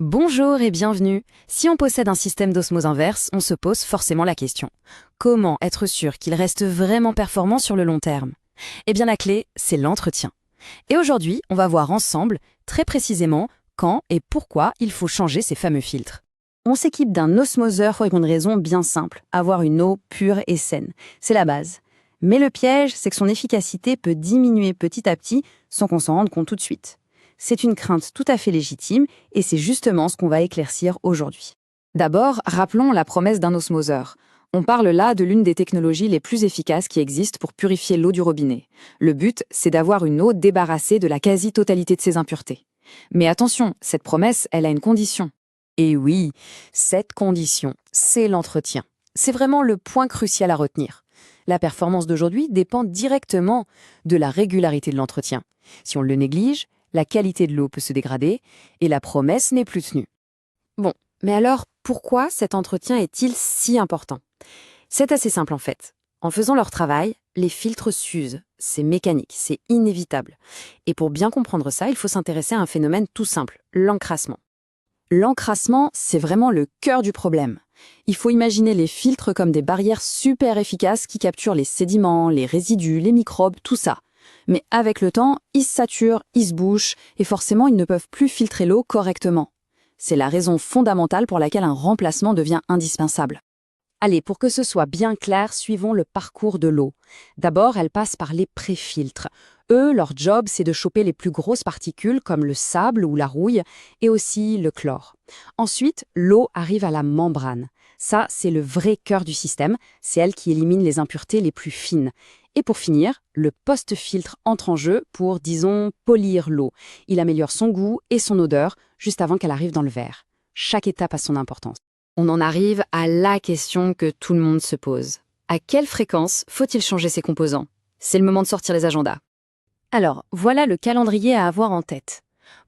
Bonjour et bienvenue. Si on possède un système d'osmose inverse, on se pose forcément la question. Comment être sûr qu'il reste vraiment performant sur le long terme? Eh bien la clé, c'est l'entretien. Et aujourd'hui, on va voir ensemble, très précisément, quand et pourquoi il faut changer ces fameux filtres. On s'équipe d'un osmoseur pour une raison bien simple, avoir une eau pure et saine. C'est la base. Mais le piège, c'est que son efficacité peut diminuer petit à petit sans qu'on s'en rende compte tout de suite. C'est une crainte tout à fait légitime et c'est justement ce qu'on va éclaircir aujourd'hui. D'abord, rappelons la promesse d'un osmoseur. On parle là de l'une des technologies les plus efficaces qui existent pour purifier l'eau du robinet. Le but, c'est d'avoir une eau débarrassée de la quasi-totalité de ses impuretés. Mais attention, cette promesse, elle a une condition. Et oui, cette condition, c'est l'entretien. C'est vraiment le point crucial à retenir. La performance d'aujourd'hui dépend directement de la régularité de l'entretien. Si on le néglige, la qualité de l'eau peut se dégrader et la promesse n'est plus tenue. Bon, mais alors pourquoi cet entretien est-il si important? C'est assez simple en fait. En faisant leur travail, les filtres s'usent. C'est mécanique, c'est inévitable. Et pour bien comprendre ça, il faut s'intéresser à un phénomène tout simple, l'encrassement. L'encrassement, c'est vraiment le cœur du problème. Il faut imaginer les filtres comme des barrières super efficaces qui capturent les sédiments, les résidus, les microbes, tout ça. Mais avec le temps, ils se saturent, ils se bouchent, et forcément ils ne peuvent plus filtrer l'eau correctement. C'est la raison fondamentale pour laquelle un remplacement devient indispensable. Allez, pour que ce soit bien clair, suivons le parcours de l'eau. D'abord, elle passe par les pré-filtres. Eux, leur job, c'est de choper les plus grosses particules comme le sable ou la rouille, et aussi le chlore. Ensuite, l'eau arrive à la membrane. Ça, c'est le vrai cœur du système, c'est elle qui élimine les impuretés les plus fines. Et pour finir, le post-filtre entre en jeu pour, disons, polir l'eau. Il améliore son goût et son odeur juste avant qu'elle arrive dans le verre. Chaque étape a son importance. On en arrive à la question que tout le monde se pose. À quelle fréquence faut-il changer ses composants? C'est le moment de sortir les agendas. Alors, voilà le calendrier à avoir en tête.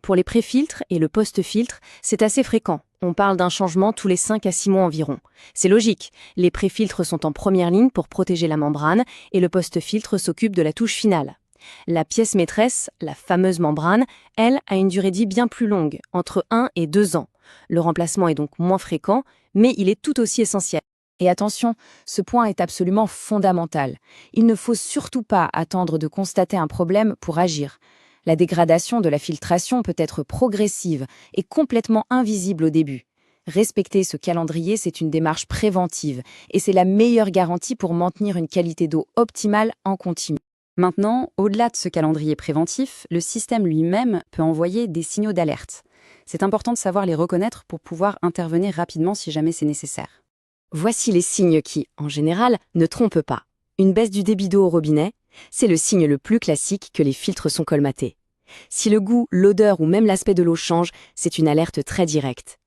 Pour les pré-filtres et le post-filtre, c'est assez fréquent. On parle d'un changement tous les 5 à 6 mois environ. C'est logique, les pré-filtres sont en première ligne pour protéger la membrane et le post-filtre s'occupe de la touche finale. La pièce maîtresse, la fameuse membrane, elle, a une durée de vie bien plus longue, entre 1 et 2 ans. Le remplacement est donc moins fréquent, mais il est tout aussi essentiel. Et attention, ce point est absolument fondamental. Il ne faut surtout pas attendre de constater un problème pour agir. La dégradation de la filtration peut être progressive et complètement invisible au début. Respecter ce calendrier, c'est une démarche préventive et c'est la meilleure garantie pour maintenir une qualité d'eau optimale en continu. Maintenant, au-delà de ce calendrier préventif, le système lui-même peut envoyer des signaux d'alerte. C'est important de savoir les reconnaître pour pouvoir intervenir rapidement si jamais c'est nécessaire. Voici les signes qui, en général, ne trompent pas. Une baisse du débit d'eau au robinet, c'est le signe le plus classique que les filtres sont colmatés. Si le goût, l'odeur ou même l'aspect de l'eau change, c'est une alerte très directe.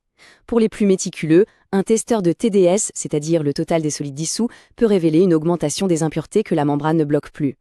Pour les plus méticuleux, un testeur de TDS, c'est-à-dire le total des solides dissous, peut révéler une augmentation des impuretés que la membrane ne bloque plus.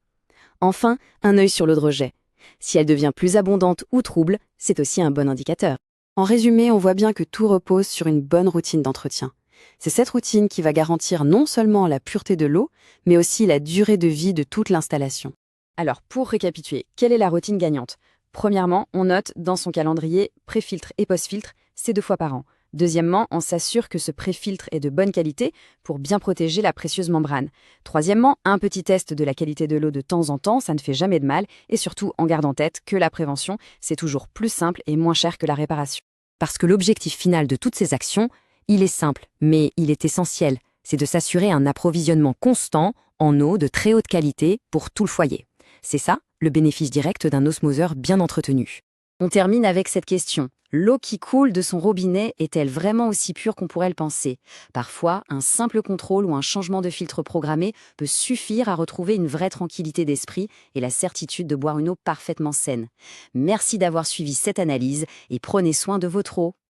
Enfin, un œil sur l'eau de rejet. Si elle devient plus abondante ou trouble, c'est aussi un bon indicateur. En résumé, on voit bien que tout repose sur une bonne routine d'entretien. C'est cette routine qui va garantir non seulement la pureté de l'eau, mais aussi la durée de vie de toute l'installation. Alors, pour récapituler, quelle est la routine gagnante? Premièrement, on note dans son calendrier pré-filtre et post-filtre, c'est 2 fois par an. Deuxièmement, on s'assure que ce pré-filtre est de bonne qualité pour bien protéger la précieuse membrane. Troisièmement, un petit test de la qualité de l'eau de temps en temps, ça ne fait jamais de mal. Et surtout, on garde en tête que la prévention, c'est toujours plus simple et moins cher que la réparation. Parce que l'objectif final de toutes ces actions, il est simple, mais il est essentiel. C'est de s'assurer un approvisionnement constant en eau de très haute qualité pour tout le foyer. C'est ça, le bénéfice direct d'un osmoseur bien entretenu. On termine avec cette question. L'eau qui coule de son robinet est-elle vraiment aussi pure qu'on pourrait le penser? Parfois, un simple contrôle ou un changement de filtre programmé peut suffire à retrouver une vraie tranquillité d'esprit et la certitude de boire une eau parfaitement saine. Merci d'avoir suivi cette analyse et prenez soin de votre eau.